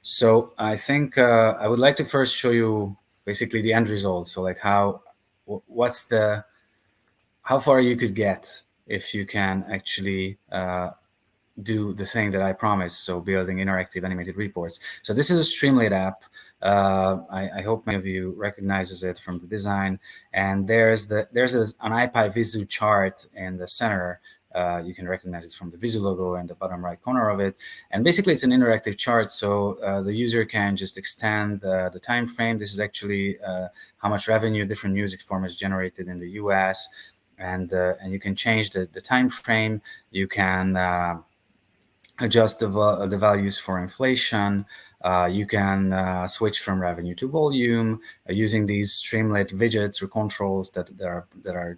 So I think I would like to first show you basically the end result. So like what's how far you could get if you can actually do the thing that I promised. So building interactive animated reports. So this is a Streamlit app. I hope many of you recognizes it from the design. And there's an ipyvizzu chart in the center. You can recognize it from the Vizzu logo and the bottom right corner of it. And basically, it's an interactive chart, so the user can just extend the time frame. This is actually how much revenue different music formats generated in the US. And you can change the time frame. You can adjust the values for inflation. You can switch from revenue to volume using these Streamlit widgets or controls that are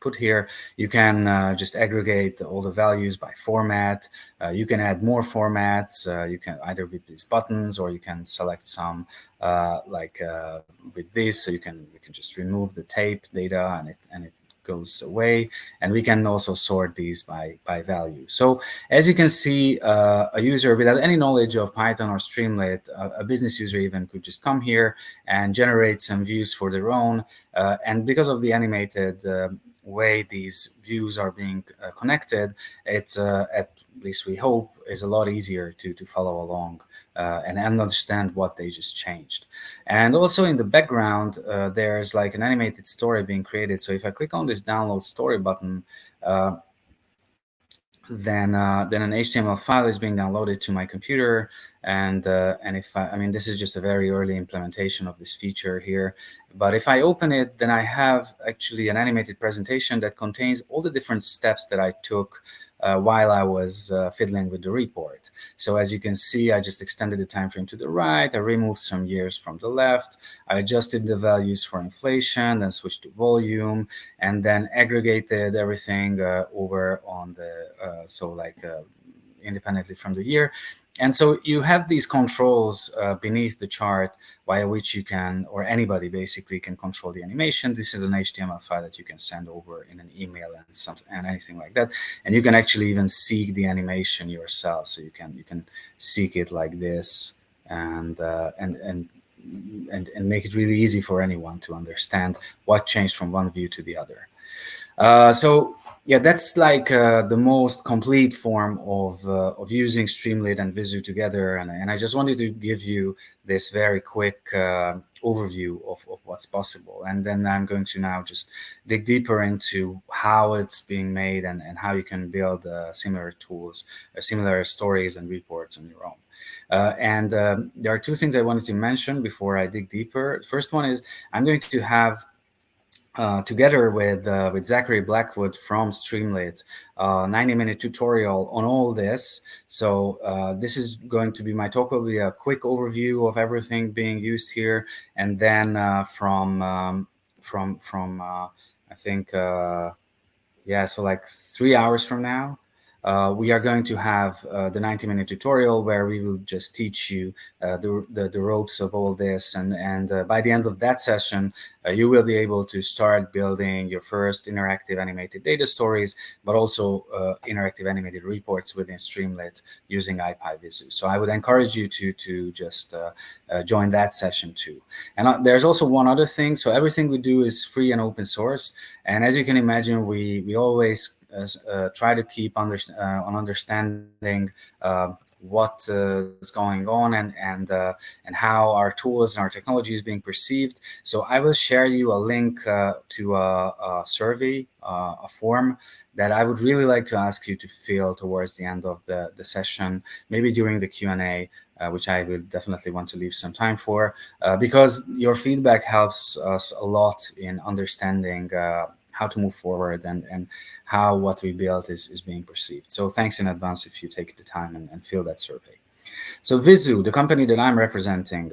put here. You can just aggregate all the values by format. You can add more formats. You can either with these buttons, or you can select some with this. So you can just remove the tape data, and it goes away. And we can also sort these by value. So as you can see, a user without any knowledge of Python or Streamlit, a business user even, could just come here and generate some views for their own. And because of the animated way these views are being connected, it's at least we hope is a lot easier to follow along and understand what they just changed. And also in the background, there's like an animated story being created. So if I click on this download story button, then an HTML file is being downloaded to my computer. And if I mean, this is just a very early implementation of this feature here. But if I open it, then I have actually an animated presentation that contains all the different steps that I took while I was fiddling with the report. So as you can see, I just extended the time frame to the right. I removed some years from the left. I adjusted the values for inflation, then switched to volume, and then aggregated everything over on the independently from the year. And so you have these controls beneath the chart via which you can, or anybody basically can, control the animation. This is an HTML file that you can send over in an email and anything like that. And you can actually even seek the animation yourself. So you can seek it like this and make it really easy for anyone to understand what changed from one view to the other. So yeah, that's like the most complete form of using Streamlit and Vizzu together. And I just wanted to give you this very quick overview of what's possible. And then I'm going to now just dig deeper into how it's being made and how you can build similar tools, similar stories and reports on your own. There are two things I wanted to mention before I dig deeper. First one is I'm going to have together with Zachary Blackwood from Streamlit, 90-minute tutorial on all this. So this is going to be my talk. Will be a quick overview of everything being used here, and then from I think so like 3 hours from now, we are going to have the 90-minute tutorial where we will just teach you the ropes of all this. And by the end of that session, you will be able to start building your first interactive animated data stories, but also interactive animated reports within Streamlit using ipyvizzu. So I would encourage you to just join that session too. And there's also one other thing. So everything we do is free and open source. And as you can imagine, we always try to keep on understanding what is going on and how our tools and our technology is being perceived. So I will share you a link to a survey, a form that I would really like to ask you to fill towards the end of the session, maybe during the Q&A, which I will definitely want to leave some time for, because your feedback helps us a lot in understanding how to move forward and how what we built is being perceived. So thanks in advance if you take the time and fill that survey. So Vizzu, the company that I'm representing,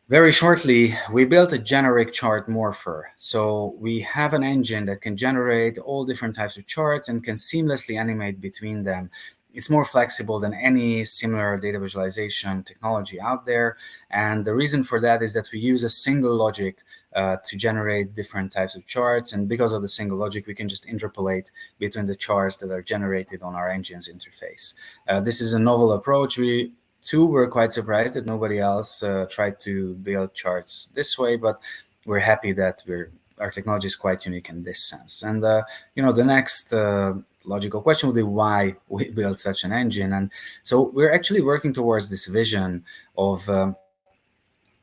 very shortly, we built a generic chart morpher. So we have an engine that can generate all different types of charts and can seamlessly animate between them. It's more flexible than any similar data visualization technology out there. And the reason for that is that we use a single logic to generate different types of charts. And because of the single logic, we can just interpolate between the charts that are generated on our engine's interface. This is a novel approach. We too, we're quite surprised that nobody else tried to build charts this way, but we're happy that our technology is quite unique in this sense. And the next logical question would be why we built such an engine. And so we're actually working towards this vision of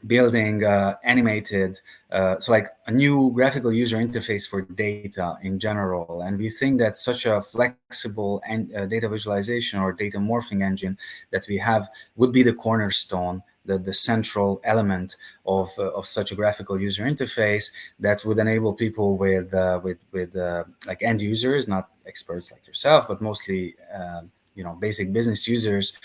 building animated, so like a new graphical user interface for data in general. And we think that such a flexible and data visualization or data morphing engine that we have would be the cornerstone, the central element of such a graphical user interface that would enable people with like end users, not experts like yourself, but mostly basic business users,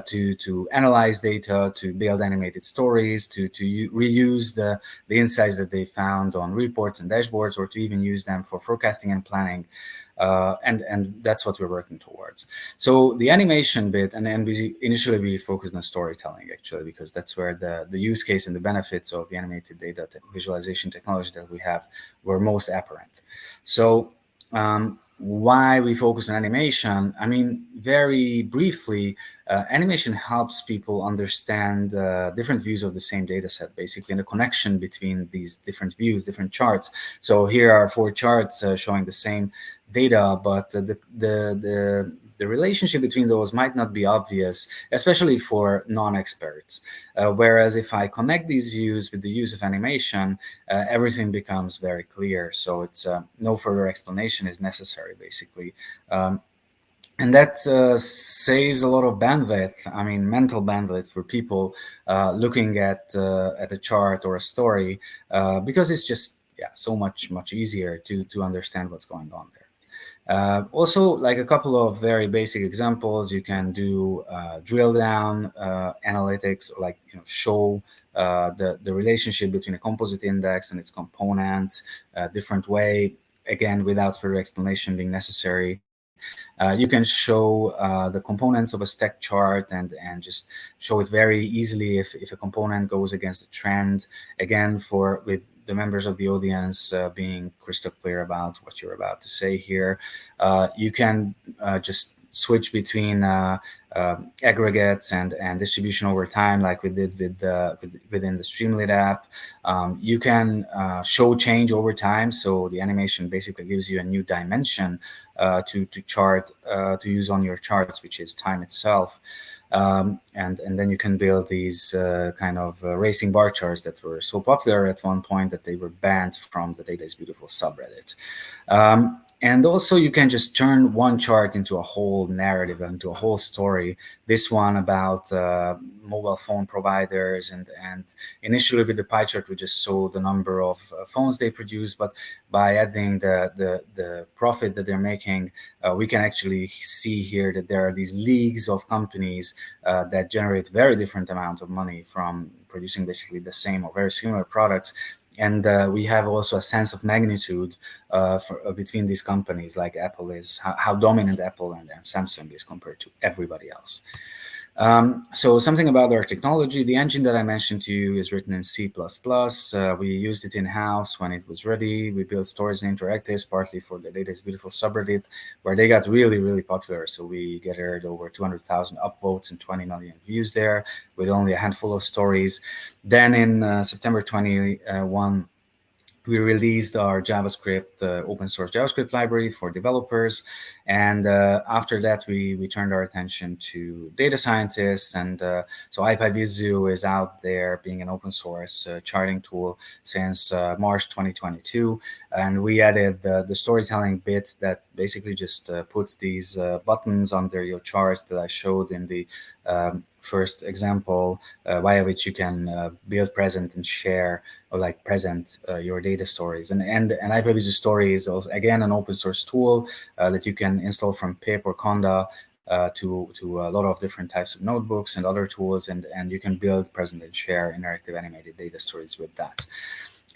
to analyze data, to build animated stories, to reuse the insights that they found on reports and dashboards, or to even use them for forecasting and planning. And that's what we're working towards. So the animation bit, and then initially we focused on storytelling, actually, because that's where the use case and the benefits of the animated data visualization technology that we have were most apparent. So why we focus on animation? I mean, very briefly, animation helps people understand different views of the same data set, basically, and the connection between these different views, different charts. So here are 4 charts showing the same data, but the relationship between those might not be obvious, especially for non-experts. Whereas if I connect these views with the use of animation, everything becomes very clear. So it's no further explanation is necessary, basically. And that saves a lot of bandwidth. I mean, mental bandwidth for people looking at a chart or a story, because it's just so much easier to understand what's going on there. Also, like a couple of very basic examples, you can do drill down analytics, like show the relationship between a composite index and its components a different way, again without further explanation being necessary. You can show the components of a stack chart and just show it very easily if a component goes against a trend, again with the members of the audience being crystal clear about what you're about to say here. You can just switch between aggregates and distribution over time, like we did within the Streamlit app. You can show change over time, so the animation basically gives you a new dimension to chart to use on your charts, which is time itself. And then you can build these kind of racing bar charts that were so popular at one point that they were banned from the Data is Beautiful subreddit. And also you can just turn one chart into a whole narrative, into a whole story. This one about mobile phone providers, and initially with the pie chart we just saw the number of phones they produce, but by adding the profit that they're making, we can actually see here that there are these leagues of companies that generate very different amounts of money from producing basically the same or very similar products. And we have also a sense of magnitude between these companies, like Apple is, how dominant Apple and Samsung is compared to everybody else. So something about our technology, the engine that I mentioned to you is written in C++. We used it in-house when it was ready. We built stories and interactives, partly for the Data is Beautiful subreddit, where they got really, really popular. So we gathered over 200,000 upvotes and 20 million views there with only a handful of stories. Then in September 21, we released our JavaScript, open source JavaScript library for developers. And after that, we turned our attention to data scientists. And so ipyvizzu is out there being an open source charting tool since March 2022. And we added the storytelling bit that basically just puts these buttons under your charts that I showed in the first example, via which you can build, present, and share, or like present your data stories. And ipyvizzu Story is also, again, an open source tool that you can install from pip or conda to a lot of different types of notebooks and other tools, and you can build, present, and share interactive animated data stories with that.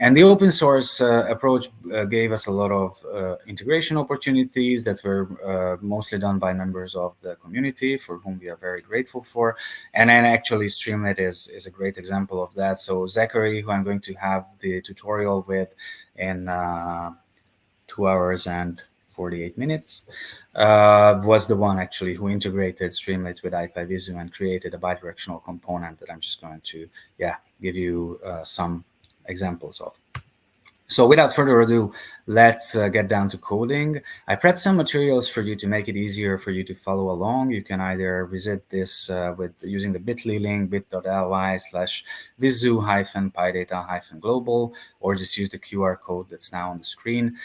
And the open source approach gave us a lot of integration opportunities that were mostly done by members of the community, for whom we are very grateful for. And then actually Streamlit is a great example of that. So Zachary, who I'm going to have the tutorial with in 2 hours and 48 minutes, was the one actually who integrated Streamlit with ipyvizzu and created a bidirectional component that I'm just going to, give you some examples of. So without further ado, let's get down to coding. I prepped some materials for you to make it easier for you to follow along. You can either visit this with using the bit.ly link, bit.ly/vizzu-pydata-global, or just use the QR code that's now on the screen.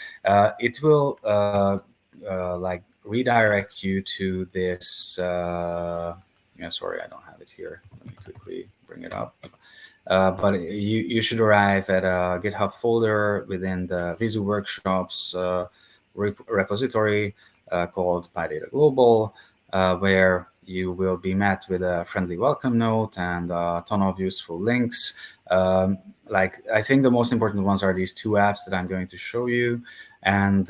It will like redirect you to this. Sorry, I don't have it here. Let me quickly bring it up. But you should arrive at a GitHub folder within the Vizzu Workshops repository called PyData Global, where you will be met with a friendly welcome note and a ton of useful links. I think the most important ones are these two apps that I'm going to show you. And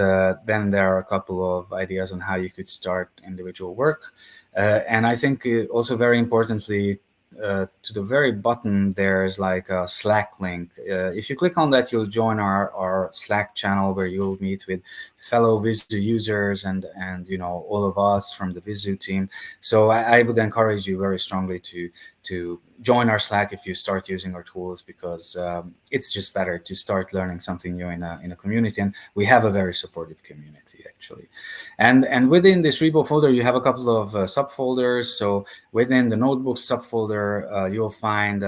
then there are a couple of ideas on how you could start individual work. And I think also very importantly, to the very bottom, there's like a Slack link. If you click on that, you'll join our Slack channel where you'll meet with fellow Vizzu users and all of us from the Vizzu team. So I would encourage you very strongly to join our Slack if you start using our tools, because it's just better to start learning something new in a community, and we have a very supportive community actually. And within this repo folder, you have a couple of subfolders. So within the notebooks subfolder, you'll find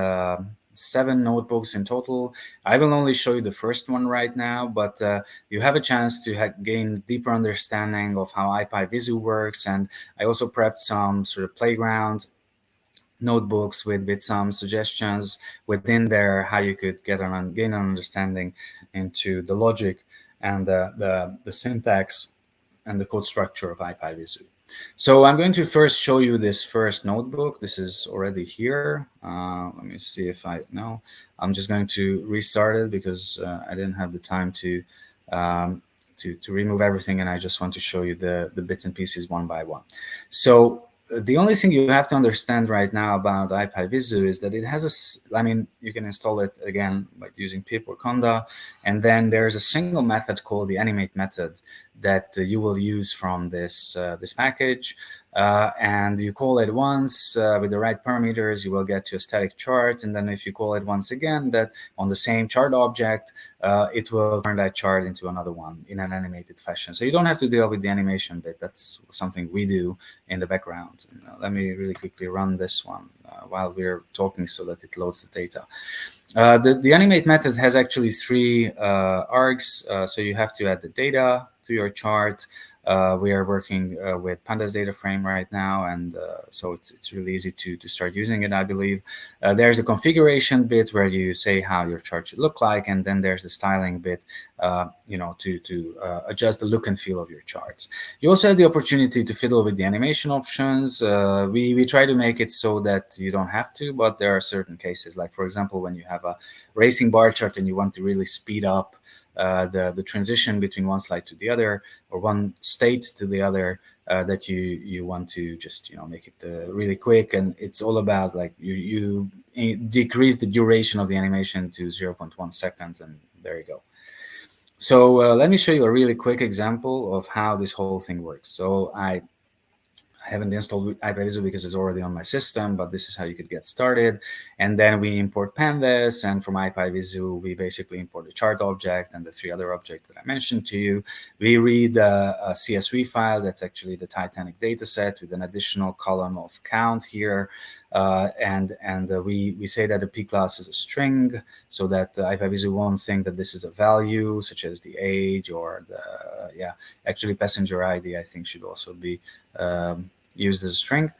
7 notebooks in total. I will only show you the first one right now, but you have a chance to gain deeper understanding of how ipyvizzu works. And I also prepped some sort of playground notebooks with some suggestions within there, how you could gain an understanding into the logic and the syntax and the code structure of ipyvizzu. So I'm going to first show you this first notebook. This is already here. Let me see if no. I'm just going to restart it because I didn't have the time to remove everything, and I just want to show you the bits and pieces one by one. So the only thing you have to understand right now about ipyvizzu is that it has you can install it again by using pip or conda, and then there's a single method called the animate method that you will use from this package. And you call it once with the right parameters, you will get to a static chart. And then if you call it once again, that on the same chart object, it will turn that chart into another one in an animated fashion. So you don't have to deal with the animation bit. That's something we do in the background. Let me really quickly run this one while we're talking so that it loads the data. The animate method has actually 3 args. So you have to add the data to your chart. We are working with Pandas data frame right now, and so it's really easy to start using it, I believe. There's a configuration bit where you say how your chart should look like, and then there's the styling bit, to adjust the look and feel of your charts. You also have the opportunity to fiddle with the animation options. We try to make it so that you don't have to, but there are certain cases, like for example, when you have a racing bar chart and you want to really speed up the transition between one slide to the other, or one state to the other, that you want to just make it really quick, and it's all about like you decrease the duration of the animation to 0.1 seconds, and there you go. So let me show you a really quick example of how this whole thing works. So I haven't installed ipyvizzu because it's already on my system, but this is how you could get started. And then we import pandas, and from ipyvizzu, we basically import the chart object and the 3 other objects that I mentioned to you. We read a CSV file that's actually the Titanic dataset with an additional column of count here. And we say that the P class is a string, so that ipyvizzu won't think that this is a value, such as the age or actually passenger ID, I think, should also be used as a string.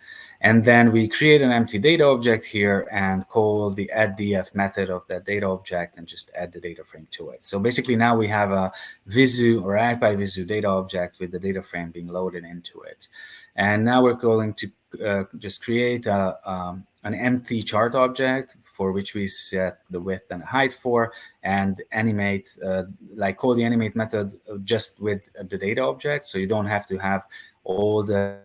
And then we create an empty data object here and call the addDF method of that data object and just add the data frame to it. So basically now we have a Vizzu or ipyvizzu data object with the data frame being loaded into it. And now we're going to just create an empty chart object for which we set the width and height for, and animate, call the animate method just with the data object. So you don't have to have all the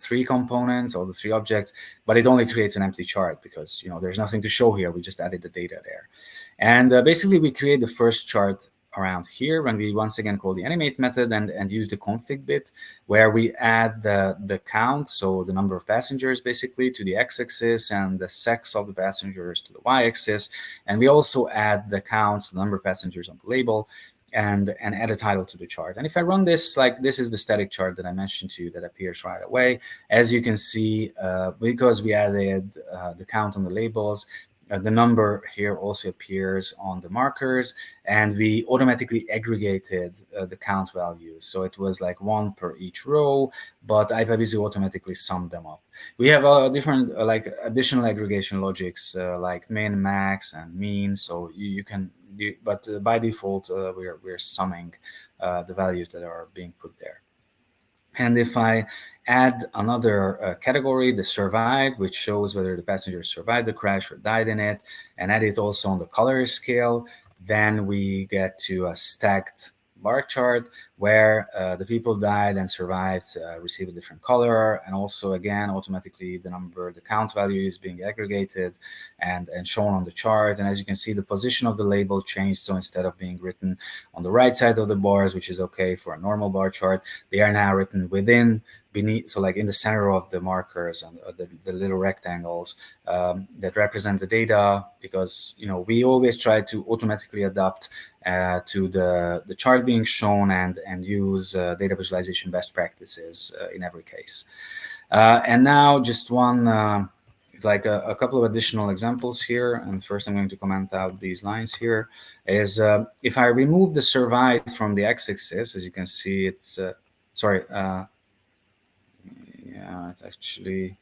3 components, all the 3 objects, but it only creates an empty chart because there's nothing to show here. We just added the data there. And basically we create the first chart around here when we once again call the animate method and use the config bit, where we add the count, so the number of passengers basically, to the x-axis, and the sex of the passengers to the y-axis. And we also add the counts, the number of passengers on the label, and add a title to the chart. And if I run this, like this is the static chart that I mentioned to you that appears right away. As you can see, because we added the count on the labels, the number here also appears on the markers, and we automatically aggregated the count values. So it was like 1 per each row, but ipyvizzu automatically summed them up. We have different like additional aggregation logics like min, max, and mean. So you can, but by default we're summing the values that are being put there. And if I add another category, the survived, which shows whether the passenger survived the crash or died in it, and add it also on the color scale, then we get to a stacked bar chart where the people died and survived receive a different color, and also again automatically the number, the count value is being aggregated and shown on the chart. And as you can see, the position of the label changed, so instead of being written on the right side of the bars, which is okay for a normal bar chart, they are now written within, beneath, so like in the center of the markers and the little rectangles that represent the data, because we always try to automatically adapt to the chart being shown and use data visualization best practices in every case. And now just one like a couple of additional examples here. And first I'm going to comment out these lines here is if I remove the survived from the x-axis, as you can see, it's sorry, yeah, it's actually,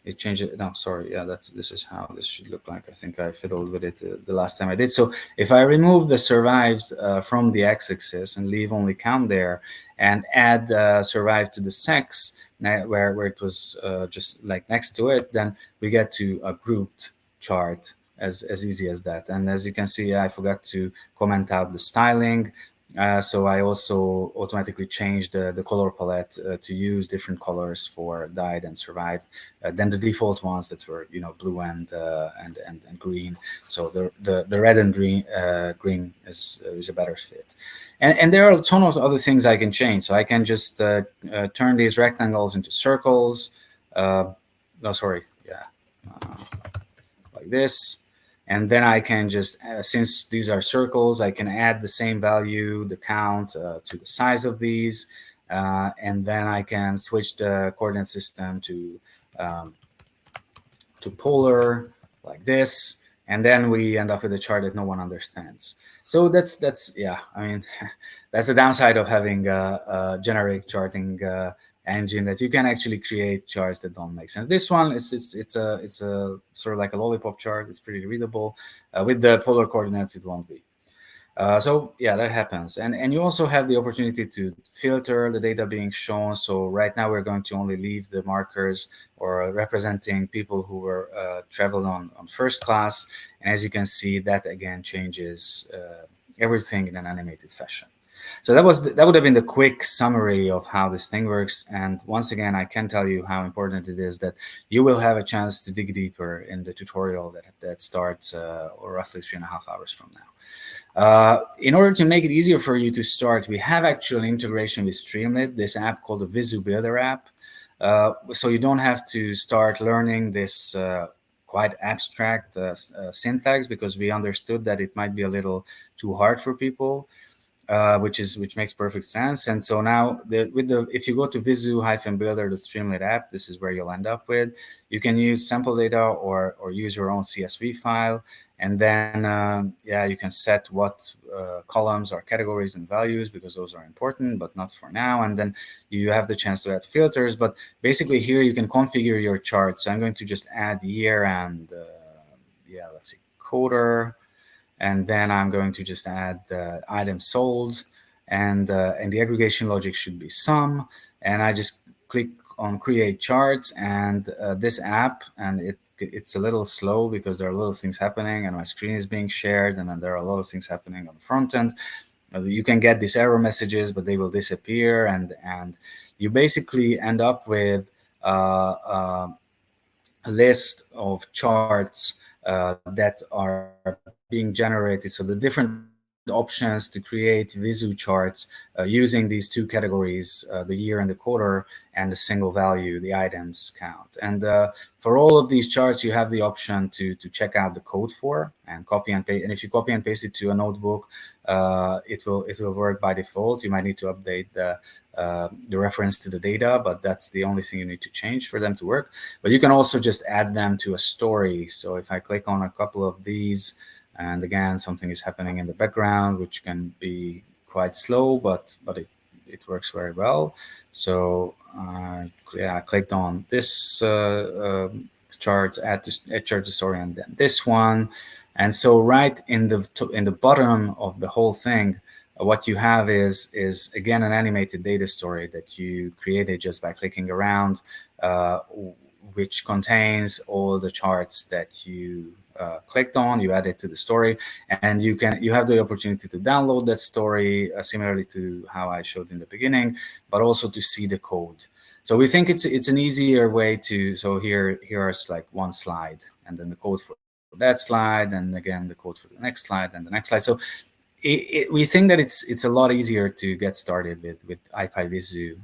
it changed it. No, sorry. Yeah, this is how this should look like. I think I fiddled with it the last time I did. So if I remove the survived from the x-axis and leave only count there, and add survived to the sex, where it was just like next to it, then we get to a grouped chart as easy as that. And as you can see, I forgot to comment out the styling. So I also automatically changed the color palette to use different colors for died and survived than the default ones that were blue and green. So the red and green is a better fit. And there are a ton of other things I can change. So I can just turn these rectangles into circles. No, sorry, yeah, like this. And then I can just, since these are circles, I can add the same value, the count, to the size of these. And then I can switch the coordinate system to polar, like this. And then we end up with a chart that no one understands. So that's yeah, I mean, that's the downside of having a generic charting engine, that you can actually create charts that don't make sense. This one is it's a sort of like a lollipop chart. It's pretty readable. With the polar coordinates, it won't be. So yeah, that happens. And you also have the opportunity to filter the data being shown. So right now we're going to only leave the markers or representing people who were traveled on first class. And as you can see, that again changes everything in an animated fashion. So that would have been the quick summary of how this thing works. And once again, I can tell you how important it is that you will have a chance to dig deeper in the tutorial that starts roughly 3.5 hours from now. In order to make it easier for you to start, we have actual integration with Streamlit, this app called the Vizzu Builder app. So you don't have to start learning this quite abstract syntax, because we understood that it might be a little too hard for people. Which makes perfect sense. And so now if you go to Vizzu-Builder, the Streamlit app, this is where you'll end up with. You can use sample data or use your own CSV file, and then yeah, you can set what columns are categories and values, because those are important, but not for now. And then you have the chance to add filters. But basically here you can configure your chart. So I'm going to just add year and yeah, let's see, quarter. And then I'm going to just add the items sold, and the aggregation logic should be sum. And I just click on create charts, and this app, and it's a little slow because there are a lot of things happening, and my screen is being shared, and then there are a lot of things happening on the front end. You can get these error messages, but they will disappear, and you basically end up with a list of charts that are being generated. So the different options to create Vizu charts using these two categories, the year and the quarter, and the single value, the items count. And for all of these charts, you have the option to check out the code for and copy and paste. And if you copy and paste it to a notebook, it will work by default. You might need to update the reference to the data, but that's the only thing you need to change for them to work. But you can also just add them to a story. So if I click on a couple of these, and again, something is happening in the background, which can be quite slow, but it works very well. So yeah, I clicked on this chart, add chart to story, and then this one. And so right in the bottom of the whole thing, what you have is again an animated data story that you created just by clicking around, which contains all the charts that you clicked on. You add it to the story, and you have the opportunity to download that story, similarly to how I showed in the beginning, but also to see the code. So we think it's an easier way to. So here is like one slide, and then the code for that slide, and again the code for the next slide, and the next slide. So we think that it's a lot easier to get started with ipyvizzu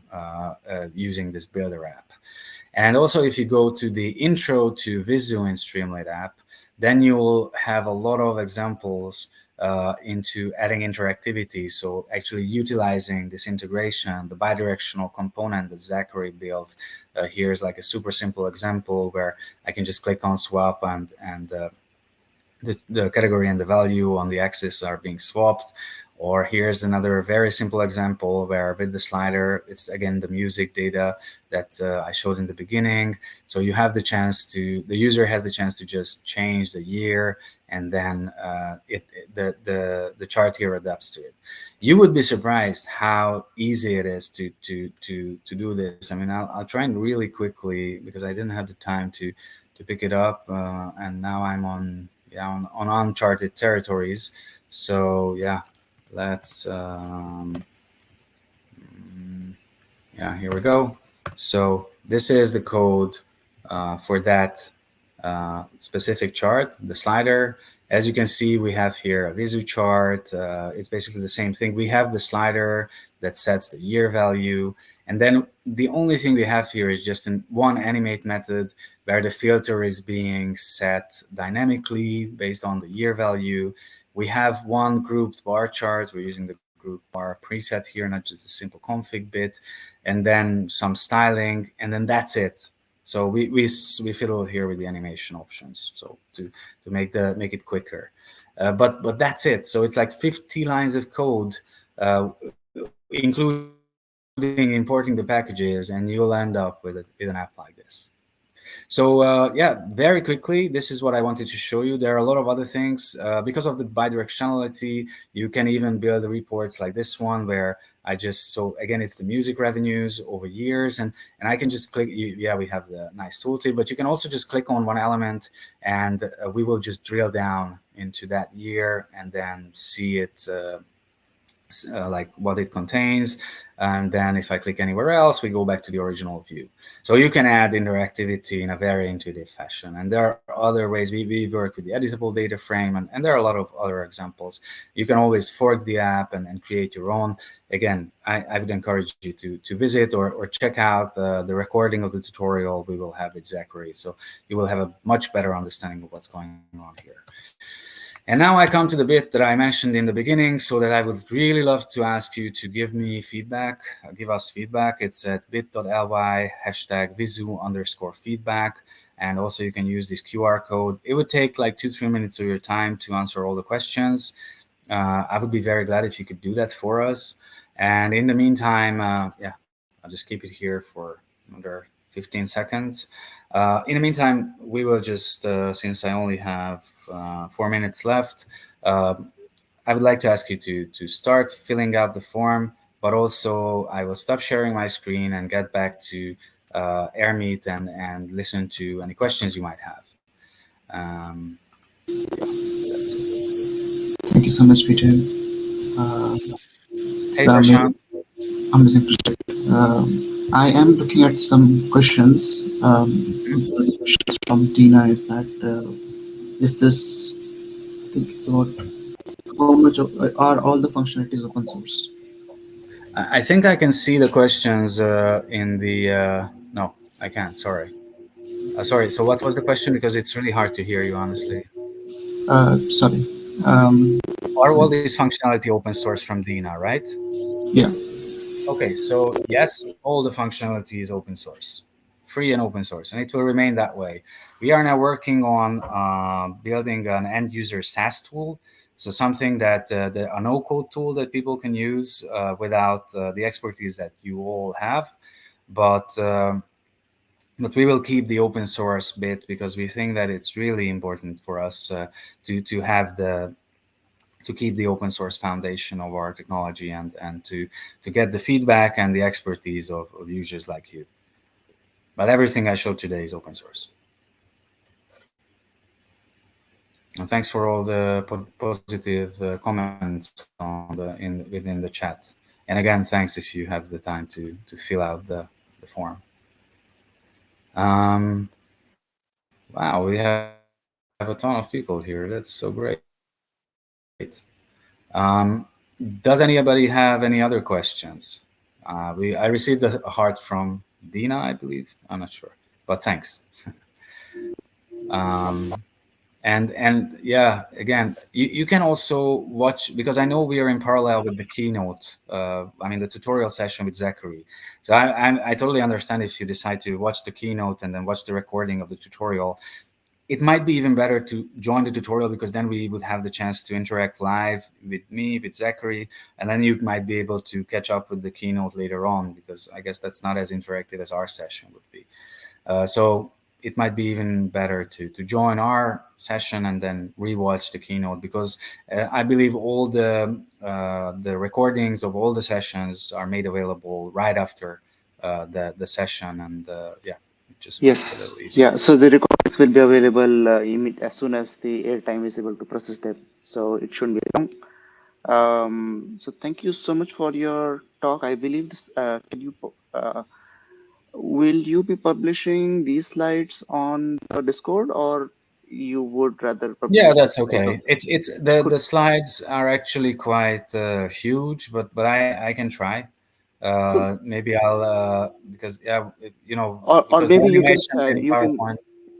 using this builder app. And also, if you go to the intro to Vizu in Streamlit app, then you will have a lot of examples into adding interactivity. So actually utilizing this integration, the bidirectional component that Zachary built. Here's like a super simple example where I can just click on swap, and the category and the value on the axis are being swapped. Or here's another very simple example where with the slider, it's again the music data that I showed in the beginning. So you have the chance the user has the chance to just change the year, and then the chart here adapts to it. You would be surprised how easy it is to do this. I mean, I'll try and really quickly, because I didn't have the time to pick it up, and now I'm on uncharted territories. So yeah. Let's here we go. So this is the code for that specific chart, the slider. As you can see, we have here a Vizu chart. It's basically the same thing. We have the slider that sets the year value, and then the only thing we have here is just one animate method where the filter is being set dynamically based on the year value. We have one grouped bar chart. We're using the group bar preset here, not just a simple config bit, and then some styling, and then that's it. So we fiddle here with the animation options, so to make it quicker. But that's it. So it's like 50 lines of code, including importing the packages, and you'll end up with an app like this. So yeah, very quickly, this is what I wanted to show you. There are a lot of other things. Because of the bidirectionality, you can even build reports like this one where so again, it's the music revenues over years, and I can just click, yeah, we have the nice tooltip, but you can also just click on one element, and we will just drill down into that year and then see it like what it contains. And then if I click anywhere else, we go back to the original view. So you can add interactivity in a very intuitive fashion. And there are other ways. We work with the editable data frame, and there are a lot of other examples. You can always fork the app and create your own. Again, I would encourage you to visit or check out the recording of the tutorial we will have with Zachary. So you will have a much better understanding of what's going on here. And now I come to the bit that I mentioned in the beginning, so that I would really love to ask you to give me feedback, give us feedback. It's at bit.ly/vizu_feedback. And also you can use this QR code. It would take like 2-3 minutes of your time to answer all the questions. I would be very glad if you could do that for us. And in the meantime, yeah, I'll just keep it here for another 15 seconds. In the meantime, we will just, since I only have 4 minutes left, I would like to ask you to start filling out the form, but also I will stop sharing my screen and get back to AirMeet and listen to any questions you might have. Yeah, that's it. Thank you so much, Peter. Hey, Prashant. Amazing project. I am looking at some questions. The questions from Tina is that, is this, I think it's about how much are all the functionalities open source? I think I can see the questions in the. No, I can't. Sorry. Sorry. So, what was the question? Because it's really hard to hear you, honestly. Sorry. Um, Are all these functionality open source from Dina, right? yeah. Okay, so yes, all the functionality is open source, free and open source, and it will remain that way. We are now working on building an end user SaaS tool, so something that a no code tool that people can use without the expertise that you all have, but. But we will keep the open source bit because we think that it's really important for us to have the to keep the open source foundation of our technology and to get the feedback and the expertise of users like you. But everything I showed today is open source. And thanks for all the positive comments on within the chat. And again, thanks if you have the time to fill out the form. Wow, we have a ton of people here. That's so great. Does anybody have any other questions? I received a heart from Dina, I believe. I'm not sure, but thanks. um, and yeah, again, you can also watch because I know we are in parallel with the keynote. I mean the tutorial session with Zachary. So I totally understand if you decide to watch the keynote and then watch the recording of the tutorial. It might be even better to join the tutorial because then we would have the chance to interact live with me, with Zachary, and then you might be able to catch up with the keynote later on because I guess that's not as interactive as our session would be. So it might be even better to join our session and then rewatch the keynote because I believe all the recordings of all the sessions are made available right after the session, and yeah, it just makes it a Yes, little easier. yeah. So the recordings will be available as soon as the airtime is able to process them. So it shouldn't be long. So thank you so much for your talk. I believe this. Will you be publishing these slides on the Discord, or you would rather Yeah, publish the that's slides okay. on? It's the Could slides are actually quite huge, but I can try. cool. Maybe I'll because yeah, Or because the maybe you can animations in you can. PowerPoint.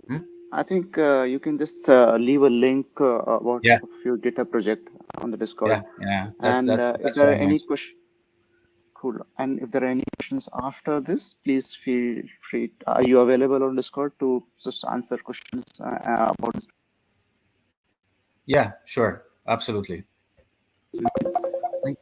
Hmm? I think you can just leave a link about Yeah, of your data project on the Discord. yeah. That's And that's if that's there what are I'm going any to do. question, cool. And if there are any questions after this, please feel free. Are you available on Discord to just answer questions about this? Yeah, sure, absolutely. Thank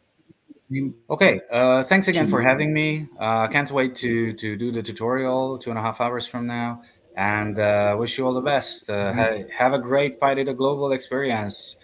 you. Okay, thanks again for having me. Can't wait to do the tutorial 2.5 hours from now, and wish you all the best. Have a great PyData Global experience.